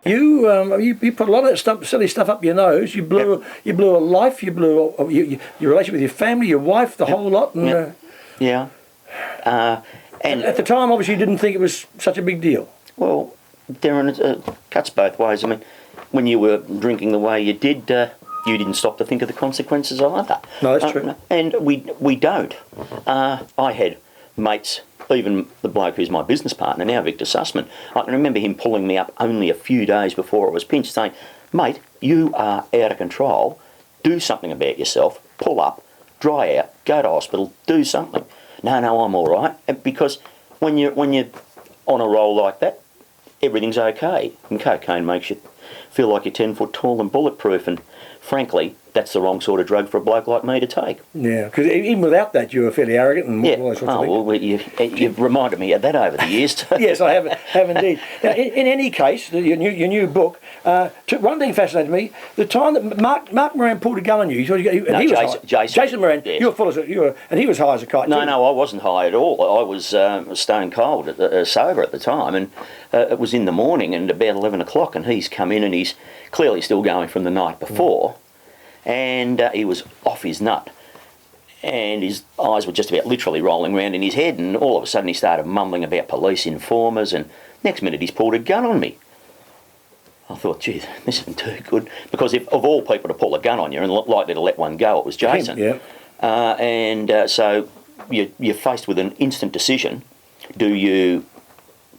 You put a lot of that silly stuff up your nose. You blew a life. You blew your relationship with your family, your wife, the whole lot. And, and at the time, obviously, you didn't think it was such a big deal. Well, Derryn, it cuts both ways. I mean, when you were drinking the way you did, you didn't stop to think of the consequences either. No, that's true. And we don't. I had mates, even the bloke who's my business partner now, Victor Sussman, I can remember him pulling me up only a few days before it was pinched, saying, mate, you are out of control, do something about yourself, pull up, dry out, go to hospital, do something. No, I'm all right. Because when you're on a roll like that, everything's okay. And cocaine makes you feel like you're 10 foot tall and bulletproof, and frankly, that's the wrong sort of drug for a bloke like me to take. Yeah, because even without that, you were fairly arrogant and all those sorts of things. Well, you've reminded me of that over the years too. Yes, I have indeed. Now, in any case, your new book, one thing fascinated me, the time that Mark Moran pulled a gun on you. Jason Moran, yes. You were full of and he was high as a kite. No, I wasn't high at all. I was stone cold, sober at the time, and it was in the morning and about 11 o'clock, and he's come in and he's clearly still going from the night before. And he was off his nut, and his eyes were just about literally rolling around in his head, and all of a sudden he started mumbling about police informers, and next minute he's pulled a gun on me. I thought, gee, this isn't too good, because if of all people to pull a gun on you and likely to let one go, it was Jason. So you're faced with an instant decision. Do you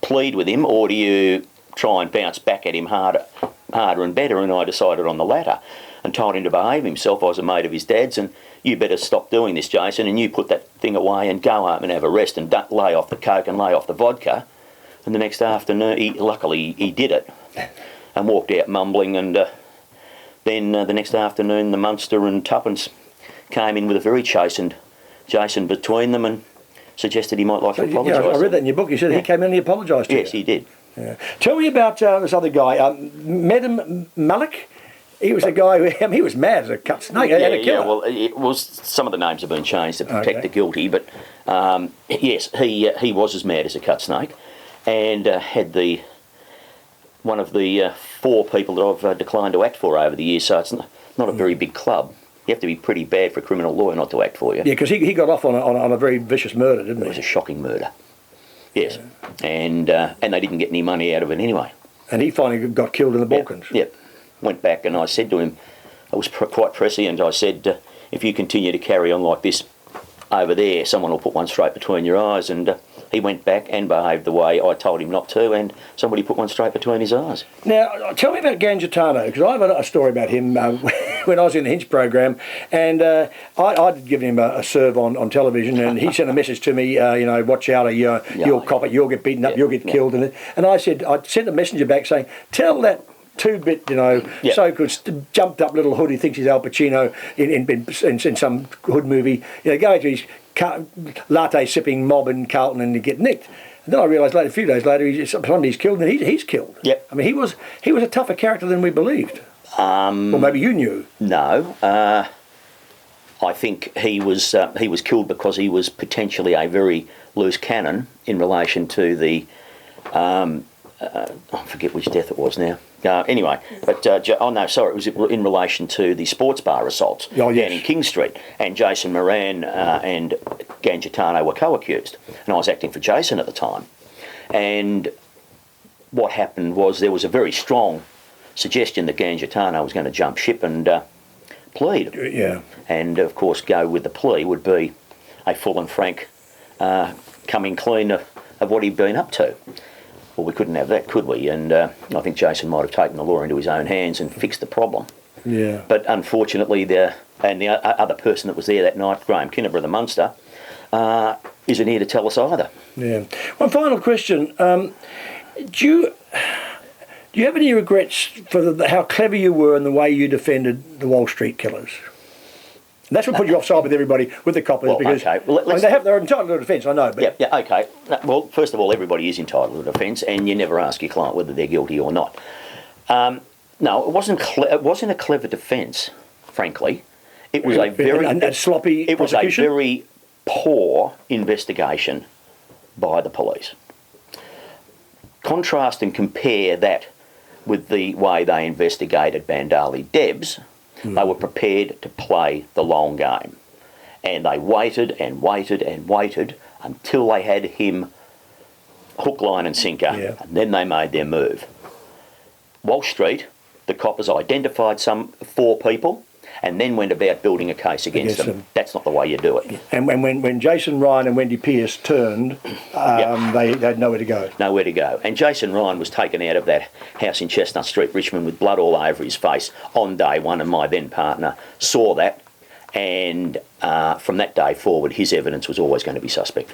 plead with him, or do you try and bounce back at him harder and better? And I decided on the latter, and told him to behave himself. I was a mate of his dad's, and you better stop doing this, Jason, and you put that thing away and go home and have a rest and lay off the coke and lay off the vodka. And the next afternoon, luckily he did it and walked out mumbling, and then the next afternoon the Munster and Tuppence came in with a very chastened Jason between them and suggested he might like to apologise. I read that in your book. You said he came in and he apologised to you. Yes, he did. Yeah. Tell me about this other guy, Medem Malik. He was a guy who, he was mad as a cut snake. Well, it was, some of the names have been changed to protect the guilty, but yes, he was as mad as a cut snake, and had one of the 4 people that I've declined to act for over the years, so it's not a very big club. You have to be pretty bad for a criminal lawyer not to act for you. Yeah, because he got off on a very vicious murder, didn't he? It was a shocking murder. Yes, and they didn't get any money out of it anyway. And he finally got killed in the Balkans. Yep. Went back and I said to him, I was quite prescient, I said, if you continue to carry on like this over there, someone will put one straight between your eyes. And he went back and behaved the way I told him not to, and somebody put one straight between his eyes. Now, tell me about Gangitano, because I have a story about him when I was in the Hinch program, and I'd given him a serve on television, and he sent a message to me, watch out, you'll cop it, you'll get beaten up, you'll get killed. And I sent a messenger back saying, tell that two-bit, so-called jumped-up little hood, he thinks he's Al Pacino in some hood movie, go to his latte-sipping mob in Carlton and get nicked. And then I realised a few days later, somebody's killed, and he's killed. Yep. I mean, he was a tougher character than we believed. Or maybe you knew. No. I think he was killed because he was potentially a very loose cannon in relation to the... I forget which death it was now. Anyway, but it was in relation to the sports bar assaults down in King Street, and Jason Moran and Gangitano were co-accused, and I was acting for Jason at the time. And what happened was there was a very strong suggestion that Gangitano was going to jump ship and plead. Yeah. And of course, go with the plea would be a full and frank coming clean of what he'd been up to. Well, we couldn't have that, could we? And I think Jason might have taken the law into his own hands and fixed the problem. Yeah. But unfortunately, the other person that was there that night, Graham Kinneber of the Munster, isn't here to tell us either. Yeah. One final question: Do you have any regrets for how clever you were in the way you defended the Walsh Street killers? And that's what put you offside with everybody, with the coppers, because they're entitled to a defence, I know. But okay. Well, first of all, everybody is entitled to a defence, and you never ask your client whether they're guilty or not. No, it wasn't a clever defence, frankly. It was a very sloppy. It was a very poor investigation by the police. Contrast and compare that with the way they investigated Bandali Debs, they were prepared to play the long game. And they waited and waited and waited until they had him hook, line and sinker, and then they made their move. Walsh Street, the coppers identified some 4 people and then went about building a case against them. That's not the way you do it. And when Jason Ryan and Wendy Pearce turned, they had nowhere to go. Nowhere to go. And Jason Ryan was taken out of that house in Chestnut Street, Richmond, with blood all over his face on day one, and my then partner saw that. And from that day forward, his evidence was always going to be suspect.